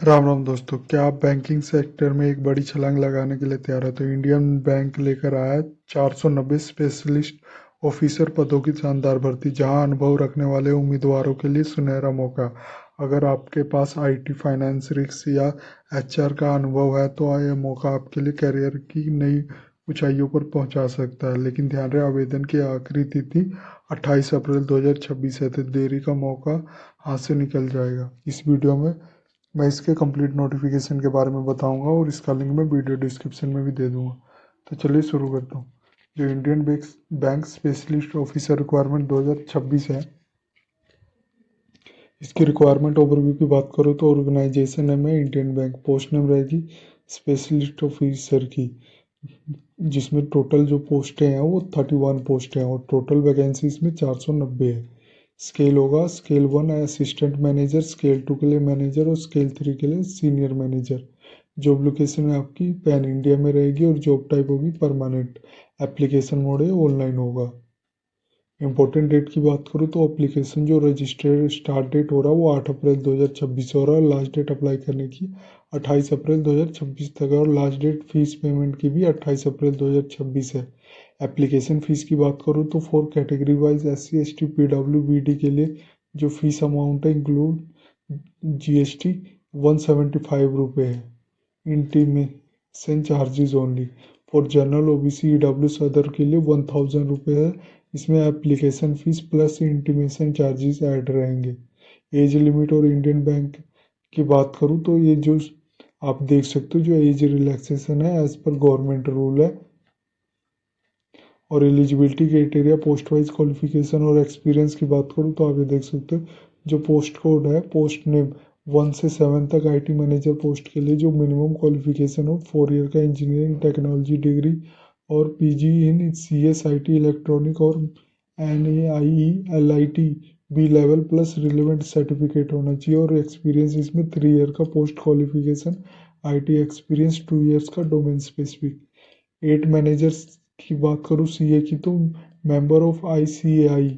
राम राम दोस्तों, क्या आप बैंकिंग सेक्टर में एक बड़ी छलांग लगाने के लिए तैयार हैं? तो इंडियन बैंक लेकर आया है 490 स्पेशलिस्ट ऑफिसर पदों की शानदार भर्ती, जहां अनुभव रखने वाले उम्मीदवारों के लिए सुनहरा मौका। अगर आपके पास आईटी, फाइनेंस, रिस्क या एचआर का अनुभव है तो यह मौका आपके लिए करियर की नई ऊंचाइयों पर पहुंचा सकता है। लेकिन ध्यान रहे, आवेदन की आखिरी तिथि 28 अप्रैल 2026 है, तो देरी का मौका हाथ से निकल जाएगा। इस वीडियो में मैं इसके कंप्लीट नोटिफिकेशन के बारे में बताऊंगा और इसका लिंक मैं वीडियो डिस्क्रिप्शन में भी दे दूंगा। तो चलिए शुरू करता हूँ। जो Indian bank specialist officer requirement 2026 है, इसकी रिक्वायरमेंट ओवरव्यू की बात करूँ तो ऑर्गेनाइजेशन नेम है इंडियन बैंक, पोस्ट नेम रहेगी स्पेशलिस्ट ऑफिसर की, जिसमें टोटल जो पोस्टें हैं वो 31 पोस्ट हैं और टोटल वैकेंसी इसमें 490 है। स्केल होगा स्केल 1 असिस्टेंट मैनेजर, स्केल 2 के लिए मैनेजर और स्केल 3 के लिए सीनियर मैनेजर। जॉब लोकेशन है आपकी पैन इंडिया में रहेगी और जॉब टाइप होगी परमानेंट। एप्लीकेशन मोड है ऑनलाइन होगा। इम्पोर्टेंट डेट की बात करूँ तो एप्लीकेशन जो रजिस्टर्ड स्टार्ट डेट हो रहा है वो 8 अप्रैल 2026 हो रहा है और लास्ट डेट अप्लाई करने की 28 अप्रैल 2026 तक है और लास्ट डेट फीस पेमेंट की भी 28 अप्रैल 2026 है। एप्लीकेशन फ़ीस की बात करूँ तो for category wise SC ST PW BD के लिए जो फीस अमाउंट है इंक्लूड GST 175 रुपये है। Intimation charges only. For general OBC EWS other के लिए 1000 रुपये है। इसमें application fees plus intimation charges add रहेंगे। एज लिमिट और इंडियन बैंक की बात करूँ तो ये जो आप देख सकते हो, जो एज रिलैक्सेशन है एज पर गवर्नमेंट रूल है। और eligibility criteria, post wise qualification और एक्सपीरियंस की बात करूँ तो आप ये देख सकते हो, जो पोस्ट कोड है पोस्ट नेम 1 से 7 तक IT मैनेजर पोस्ट के लिए जो मिनिमम क्वालिफिकेशन हो 4 ईयर का इंजीनियरिंग टेक्नोलॉजी डिग्री और PG in CS IT electronic और NAIE LIT B level plus relevant certificate होना चाहिए और एक्सपीरियंस इसमें 3 ईयर का post qualification IT experience 2 years का डोमेन स्पेसिफिक। 8 मैनेजर्स की बात करूँ CA की तो member of ICAI,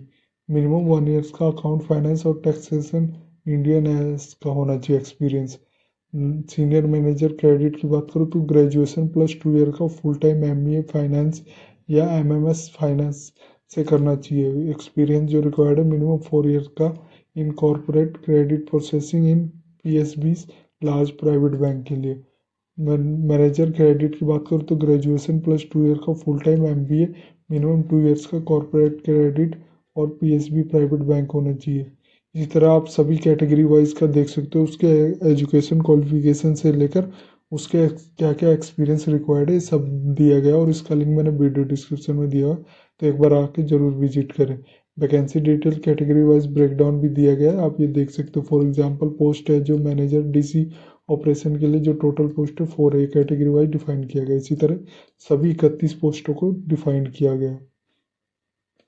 minimum 1 years का अकाउंट फाइनेंस और टैक्सेशन इंडियन एस का होना चाहिए एक्सपीरियंस। सीनियर मैनेजर क्रेडिट की बात करूँ तो ग्रेजुएशन प्लस 2 ईयर का फुल टाइम MBA फाइनेंस या MMS फाइनेंस से करना चाहिए। एक्सपीरियंस जो रिक्वायर्ड है मिनिमम 4 ईयर का in corporate credit processing in PSB large private bank के लिए। मैनेजर क्रेडिट की बात करूँ तो ग्रेजुएशन प्लस 2 ईयर का full time MBA, minimum 2 years का कॉर्पोरेट क्रेडिट और PSB प्राइवेट बैंक होना चाहिए। इसी तरह आप सभी कैटेगरी वाइज का देख सकते हो, उसके एजुकेशन क्वालिफिकेशन से लेकर उसके क्या क्या एक्सपीरियंस रिक्वायर्ड है सब दिया गया और इसका लिंक मैंने वीडियो डिस्क्रिप्शन में दिया है, तो एक बार आके जरूर विजिट करें। Vacancy detail category wise breakdown भी दिया गया है, आप ये देख सकते हो। फॉर एग्जांपल पोस्ट है जो मैनेजर DC ऑपरेशन के लिए जो टोटल पोस्ट है 4A कैटेगरी वाइज डिफाइन किया गया। इसी तरह सभी 31 पोस्टों को डिफाइन किया गया।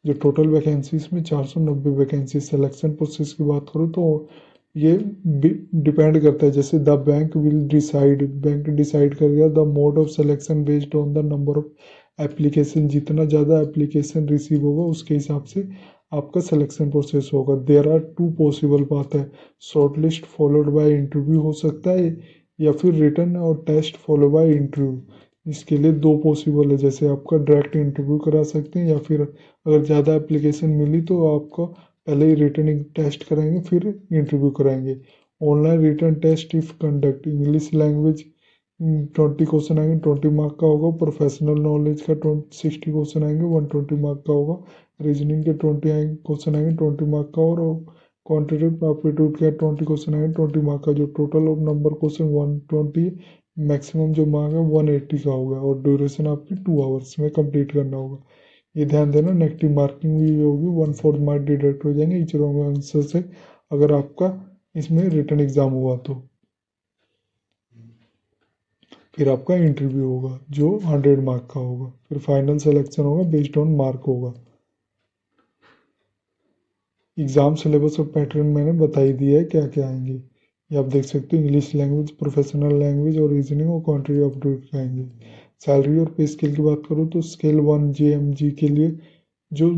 जो टोटल वैकेंसीज में 490 वैकेंसी। सिलेक्शन प्रोसेस की बात करूँ तो ये डिपेंड करता है, जैसे the bank will decide, bank decide करेगा the mode of selection based on the number of application. जितना ज़्यादा एप्लीकेशन रिसीव होगा उसके हिसाब से आपका सिलेक्शन प्रोसेस होगा। देयर आर 2 पॉसिबल पाथ है, shortlist followed by interview हो सकता है या फिर रिटर्न और टेस्ट फॉलो बाय इंटरव्यू। इसके लिए 2 पॉसिबल है, जैसे आपका डायरेक्ट इंटरव्यू करा सकते हैं या फिर अगर ज़्यादा एप्लीकेशन मिली तो आपको पहले ही रिटर्न टेस्ट कराएंगे फिर इंटरव्यू कराएंगे। Online written test if conduct, English language 20 question आएंगे, 20 मार्क का होगा। प्रोफेशनल नॉलेज का 60 क्वेश्चन आएंगे, 120 मार्क का होगा। रीजनिंग के 20 क्वेश्चन आएंगे, 20 मार्क का। और क्वान्टिटेटिव एप्टीट्यूड के 20 क्वेश्चन आएंगे, 20 मार्क का। जो total of number question 120, maximum जो मार्क है 180 का होगा और ड्यूरेशन आपकी 2 आवर्स में कंप्लीट करना होगा। ये ध्यान देना, नेगेटिव मार्किंग भी होगी, 1/4 मार्क डिडक्ट हो जाएंगे ईच रॉन्ग आंसर से अगर आपका इसमें रिटर्न एग्जाम हुआ तो। फिर आपका इंटरव्यू होगा जो 100 मार्क का होगा, फिर फाइनल सिलेक्शन होगा बेस्ड ऑन मार्क होगा। एग्जाम सिलेबस और पैटर्न मैंने बता ही दिया है क्या क्या आएंगे, ये आप देख सकते हो। इंग्लिश लैंग्वेज, प्रोफेशनल लैंग्वेज और रीजनिंग और क्वान्टिटी एप्टीट्यूड आएंगे। सैलरी और पे स्केल की बात करूँ तो स्केल 1 JMG के लिए जो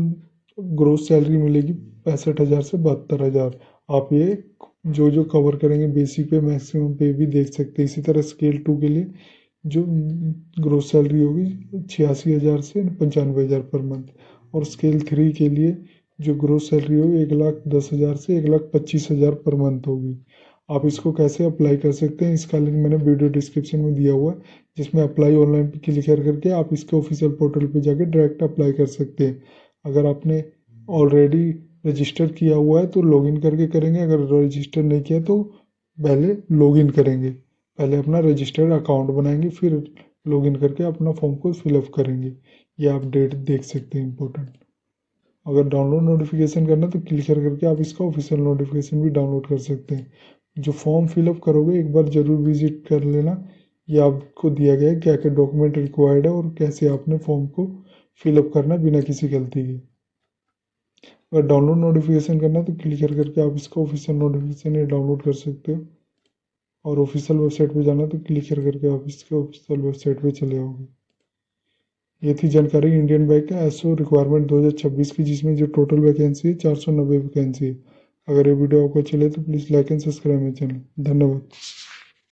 ग्रोस सैलरी मिलेगी 65,000 से 72,000। आप ये जो जो कवर करेंगे बेसिक पे मैक्सिमम पे भी देख सकते हैं। इसी तरह स्केल 2 के लिए जो ग्रोस सैलरी होगी 86,000 से 95,000 पर मंथ, और स्केल 3 के लिए जो ग्रोस सैलरी होगी 1,10,000 से 1,25,000 पर मंथ होगी। आप इसको कैसे अप्लाई कर सकते हैं इसका लिंक मैंने वीडियो डिस्क्रिप्शन में दिया हुआ है, जिसमें अप्लाई ऑनलाइन पे क्लिक करके आप इसके ऑफिशियल पोर्टल पे जाके डायरेक्ट अप्लाई कर सकते हैं। अगर आपने ऑलरेडी रजिस्टर किया हुआ है तो लॉगिन करके करेंगे, अगर रजिस्टर नहीं किया तो पहले लॉगिन करेंगे, पहले अपना रजिस्टर्ड अकाउंट बनाएंगे, फिर लॉगिन करके अपना फॉर्म को फिलअप करेंगे। ये आप डेट देख सकते हैं इंपॉर्टेंट। अगर डाउनलोड नोटिफिकेशन करना तो क्लिक करके आप इसका ऑफिशियल नोटिफिकेशन भी डाउनलोड कर सकते हैं। जो फॉर्म फिलअप करोगे एक बार ज़रूर विजिट कर लेना, ये आपको दिया गया है क्या क्या डॉक्यूमेंट रिक्वायर्ड है और कैसे आपने फॉर्म को फिलअप करना बिना किसी गलती के। अगर डाउनलोड नोटिफिकेशन करना है तो क्लिक करके आप इसका ऑफिशियल नोटिफिकेशन ये डाउनलोड कर सकते हो, और ऑफिशियल वेबसाइट पे जाना तो क्लिक करके आप इसके ऑफिशियल वेबसाइट पे चले आओगे। ये थी जानकारी इंडियन बैंक का एसओ रिक्वायरमेंट 2026 की, जिसमें जो टोटल वैकेंसी है 490 वैकेंसी है। अगर ये वीडियो आपको अच्छी लगे तो प्लीज़ लाइक एंड सब्सक्राइब मेरे चैनल। धन्यवाद।